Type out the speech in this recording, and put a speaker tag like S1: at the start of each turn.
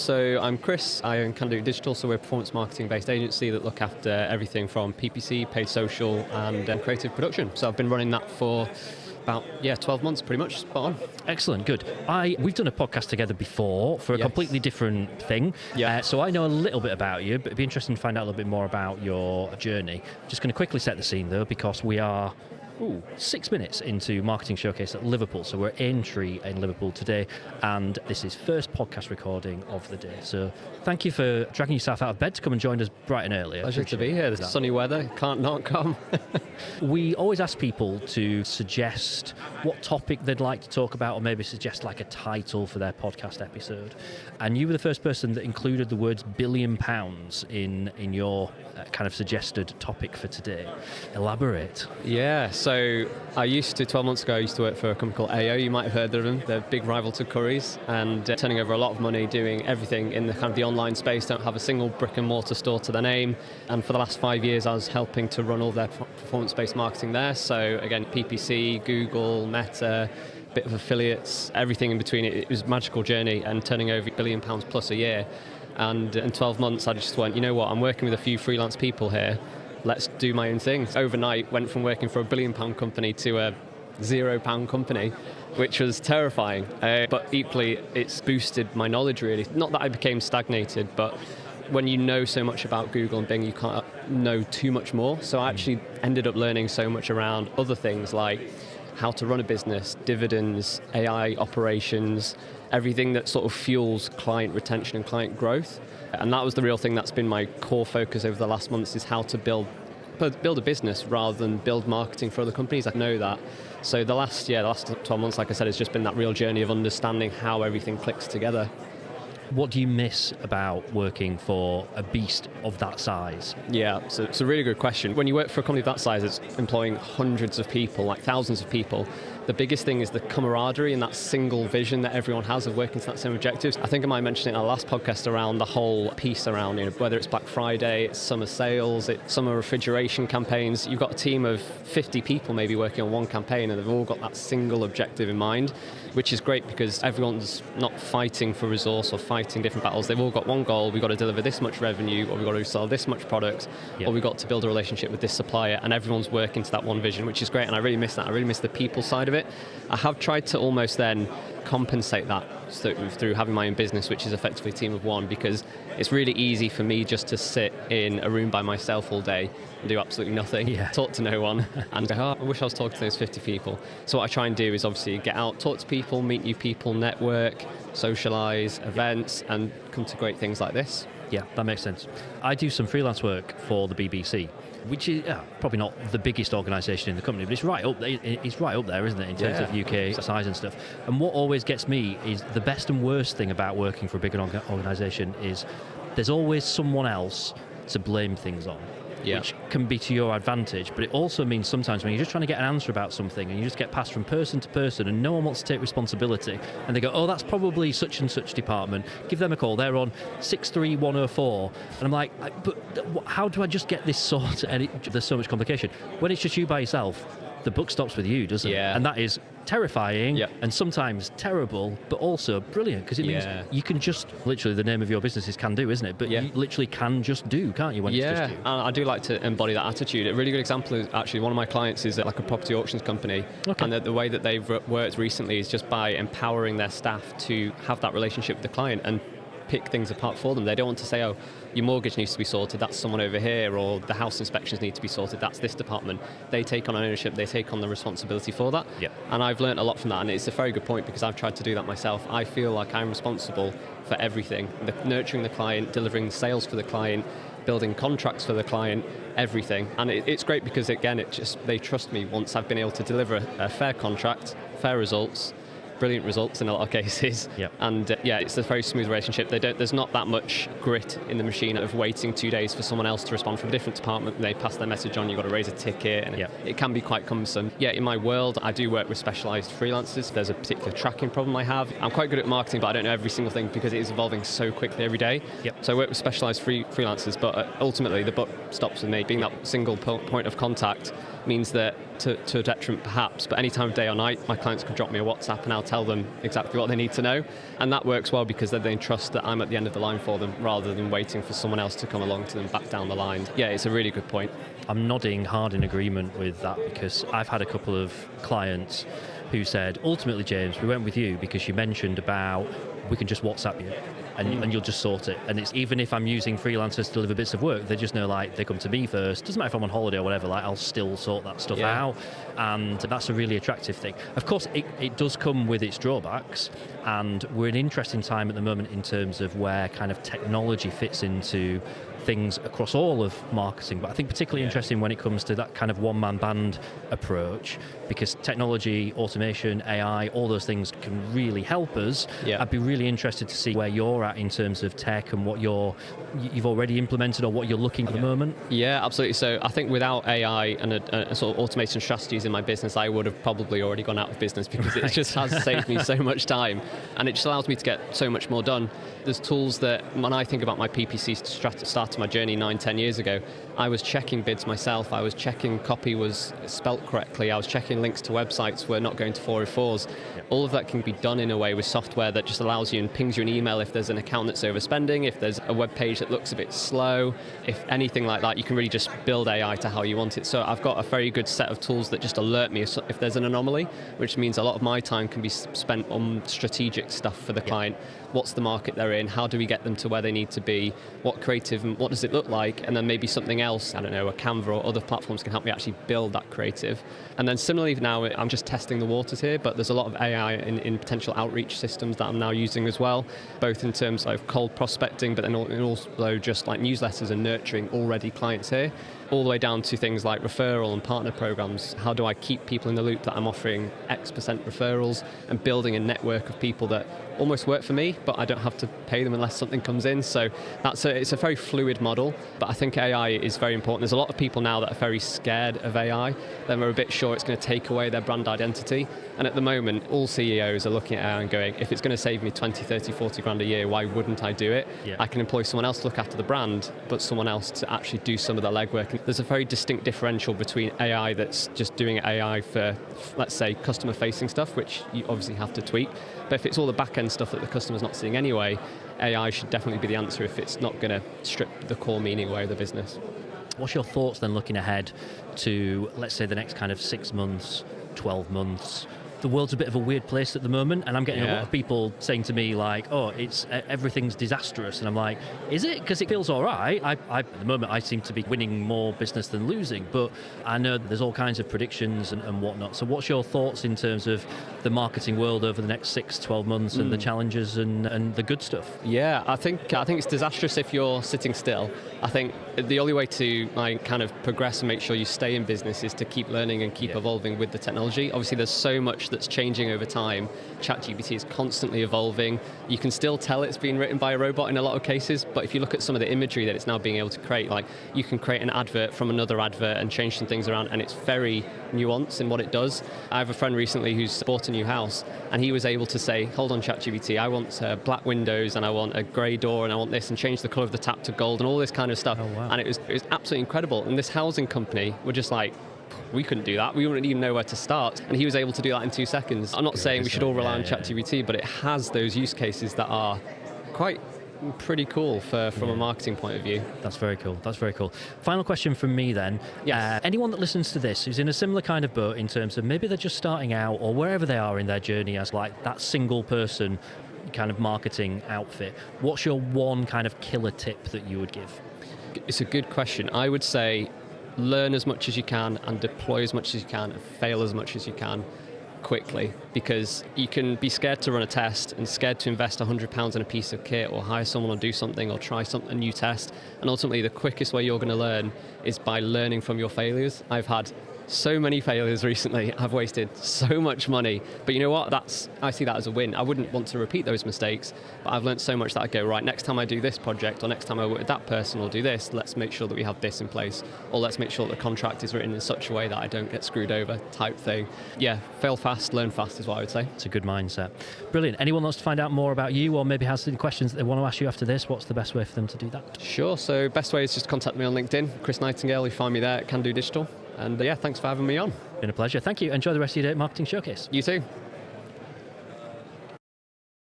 S1: So I'm Chris, I own Can Do Digital, so we're a performance marketing based agency that look after everything from PPC, paid social and creative production. So I've been running that for about 12 months pretty much, spot on.
S2: Excellent, good. We've done a podcast together before for a completely different thing.
S1: Yeah.
S2: So I know a little bit about you, but it'd be interesting to find out a little bit more about your journey. Just going to quickly set the scene though, because we are 6 minutes into Marketing Showcase at Liverpool. So we're in Tree in Liverpool today, and this is first podcast recording of the day. So thank you for dragging yourself out of bed to come and join us bright and early.
S1: Pleasure to be here. The sunny weather, can't not come.
S2: We always ask people to suggest what topic they'd like to talk about, or maybe suggest like a title for their podcast episode. And you were the first person that included the words £1 billion in your kind of suggested topic for today. Elaborate.
S1: Yeah, so 12 months ago, I used to work for a company called AO. You might have heard of them. They're a big rival to Currys, and turning over a lot of money, doing everything in the kind of the online space, don't have a single brick and mortar store to their name. And for the last 5 years, I was helping to run all their performance-based marketing there. So again, PPC, Google, Meta, bit of affiliates, everything in between. It was a magical journey, and turning over £1 billion plus a year. And in 12 months, I just went, you know what, I'm working with a few freelance people here. Let's do my own thing. Overnight, went from working for a £1 billion company to a £0 company, which was terrifying. But equally, it's boosted my knowledge, really. Not that I became stagnated, but when you know so much about Google and Bing, you can't know too much more. So I actually ended up learning so much around other things like how to run a business, dividends, AI operations, everything that sort of fuels client retention and client growth. And that was the real thing that's been my core focus over the last months, is how to build a business rather than build marketing for other companies. I know that. So the last 12 months, like I said, has just been that real journey of understanding how everything clicks together.
S2: What do you miss about working for a beast of that size?
S1: Yeah, so it's a really good question. When you work for a company of that size, it's employing hundreds of people, like thousands of people. The biggest thing is the camaraderie and that single vision that everyone has of working to that same objectives. I think I might mention it in our last podcast around the whole piece around, whether it's Black Friday, it's summer sales, it's summer refrigeration campaigns. You've got a team of 50 people maybe working on one campaign, and they've all got that single objective in mind, which is great because everyone's not fighting for resource or fighting different battles. They've all got one goal. We've got to deliver this much revenue, or we've got to sell this much product, or we've got to build a relationship with this supplier, and everyone's working to that one vision, which is great. And I really miss that. I really miss the people side of it. I have tried to almost then compensate that through having my own business, which is effectively a team of one, because it's really easy for me just to sit in a room by myself all day and do absolutely nothing, talk to no one, and go, I wish I was talking to those 50 people. So what I try and do is obviously get out, talk to people, meet new people, network, socialise, events, and come to great things like this.
S2: Yeah, that makes sense. I do some freelance work for the BBC, which is probably not the biggest organisation in the company, but it's right up there, isn't it, in terms of UK size and stuff. And what always gets me is the best and worst thing about working for a big organisation is there's always someone else to blame things on. Which can be to your advantage, but it also means sometimes when you're just trying to get an answer about something and you just get passed from person to person and no one wants to take responsibility, and they go, oh, that's probably such and such department, give them a call, they're on 63104, and I'm like, but how do I just get this sorted? And there's so much complication. When it's just you by yourself, the buck stops with you, doesn't it? And that is terrifying and sometimes terrible, but also brilliant, because it means you can just, literally the name of your business is Can Do, isn't it? But you literally can just do, can't you, when it's just you?
S1: I do like to embody that attitude. A really good example is actually one of my clients is like a property auctions company, and the way that they've worked recently is just by empowering their staff to have that relationship with the client and pick things apart for them. They don't want to say, oh, your mortgage needs to be sorted, that's someone over here, or the house inspections need to be sorted, that's this department. They take on ownership, they take on the responsibility for that. And I've learned a lot from that, and it's a very good point because I've tried to do that myself. I feel like I'm responsible for everything, nurturing the client, delivering the sales for the client, building contracts for the client, everything. And it's great because, again, they trust me once I've been able to deliver a fair contract, fair results, brilliant results in a lot of cases. And it's a very smooth relationship. There's not that much grit in the machine of waiting 2 days for someone else to respond from a different department, and they pass their message on, you've got to raise a ticket, and it can be quite cumbersome. In my world, I do work with specialised freelancers. If there's a particular tracking problem I have, I'm quite good at marketing, but I don't know every single thing because it is evolving so quickly every day. So I work with specialised freelancers, but ultimately the buck stops with me being that single point of contact. means that to a detriment perhaps, but any time of day or night, my clients can drop me a WhatsApp and I'll tell them exactly what they need to know. And that works well because then they trust that I'm at the end of the line for them rather than waiting for someone else to come along to them back down the line. Yeah, it's a really good point.
S2: I'm nodding hard in agreement with that because I've had a couple of clients who said, ultimately, James, we went with you because you mentioned about we can just WhatsApp you and you'll just sort it. And it's even if I'm using freelancers to deliver bits of work, they just know like they come to me first. Doesn't matter if I'm on holiday or whatever, like I'll still sort that stuff out. And that's a really attractive thing. Of course, it does come with its drawbacks, and we're in an interesting time at the moment in terms of where kind of technology fits into things across all of marketing, but I think particularly interesting when it comes to that kind of one-man band approach, because technology, automation, AI, all those things can really help us. I'd be really interested to see where you're at in terms of tech and what you've already implemented or what you're looking at the moment.
S1: Yeah, absolutely. So I think without AI and a sort of automation strategies in my business, I would have probably already gone out of business because it just has saved me so much time and it just allows me to get so much more done. There's tools that, when I think about my PPC start to my journey 9-10 years ago, I was checking bids myself, I was checking copy was spelt correctly, I was checking links to websites were not going to 404s. All of that can be done in a way with software that just allows you and pings you an email if there's an account that's overspending, if there's a web page that looks a bit slow, if anything like that, you can really just build AI to how you want it. So I've got a very good set of tools that just alert me if there's an anomaly, which means a lot of my time can be spent on strategic stuff for the client. What's the market they're in? How do we get them to where they need to be? What creative and what does it look like? And then maybe something else, I don't know, a Canva or other platforms can help me actually build that creative. And then similarly now, I'm just testing the waters here, but there's a lot of AI in potential outreach systems that I'm now using as well, both in terms of cold prospecting, but then also just like newsletters and nurturing already clients here, all the way down to things like referral and partner programs. How do I keep people in the loop that I'm offering X% referrals and building a network of people that almost work for me, but I don't have to pay them unless something comes in. So it's a very fluid model, but I think AI is very important. There's a lot of people now that are very scared of AI. Then we're a bit sure it's going to take away their brand identity. And at the moment, all CEOs are looking at AI and going, if it's going to save me 20, 30, 40 grand a year, why wouldn't I do it? I can employ someone else to look after the brand, but someone else to actually do some of the legwork. There's a very distinct differential between AI that's just doing AI for, let's say, customer-facing stuff, which you obviously have to tweak. But if it's all the back-end stuff that the customer's not seeing anyway, AI should definitely be the answer if it's not going to strip the core meaning away of the business.
S2: What's your thoughts then looking ahead to, let's say, the next kind of 6 months, 12 months? The world's a bit of a weird place at the moment, and I'm getting a lot of people saying to me like, oh, everything's disastrous, and I'm like, is it? Because it feels all right. At the moment, I seem to be winning more business than losing, but I know there's all kinds of predictions and whatnot. So what's your thoughts in terms of the marketing world over the next 6-12 months and the challenges and the good stuff? Yeah,
S1: I think it's disastrous if you're sitting still. I think the only way to kind of progress and make sure you stay in business is to keep learning and keep evolving with the technology. Obviously, there's so much that's changing over time. ChatGPT is constantly evolving. You can still tell it's being written by a robot in a lot of cases, but if you look at some of the imagery that it's now being able to create, like you can create an advert from another advert and change some things around, and it's very nuanced in what it does. I have a friend recently who's bought a new house, and he was able to say, hold on ChatGPT, I want black windows and I want a grey door and I want this, and change the colour of the tap to gold and all this kind of stuff.
S2: Oh, wow.
S1: And it was absolutely incredible. And this housing company were just like, we couldn't do that. We wouldn't even know where to start. And he was able to do that in 2 seconds. I'm not saying we should all rely on ChatGPT, but it has those use cases that are quite pretty cool from a marketing point of view.
S2: That's very cool. That's very cool. Final question from me then. Yes. Anyone that listens to this who's in a similar kind of boat in terms of maybe they're just starting out or wherever they are in their journey as like that single person kind of marketing outfit, what's your one kind of killer tip that you would give?
S1: It's a good question. I would say learn as much as you can and deploy as much as you can and fail as much as you can quickly, because you can be scared to run a test and scared to invest £100 in a piece of kit or hire someone or do something or try a new test, and ultimately the quickest way you're going to learn is by learning from your failures. I've had so many failures recently. I've wasted so much money, but you know what? I see that as a win. I wouldn't want to repeat those mistakes, but I've learned so much that I go, right, next time I do this project or next time I work with that person or do this, let's make sure that we have this in place, or let's make sure that the contract is written in such a way that I don't get screwed over type thing. Yeah, fail fast, learn fast is what I would say.
S2: It's a good mindset. Brilliant. Anyone wants to find out more about you or maybe has any questions that they want to ask you after this, what's the best way for them to do that?
S1: Sure, so best way is just contact me on LinkedIn, Chris Nightingale. You find me there at Can Do Digital. And yeah, thanks for having me on.
S2: Been a pleasure. Thank you. Enjoy the rest of your day at Marketing Showcase.
S1: You too.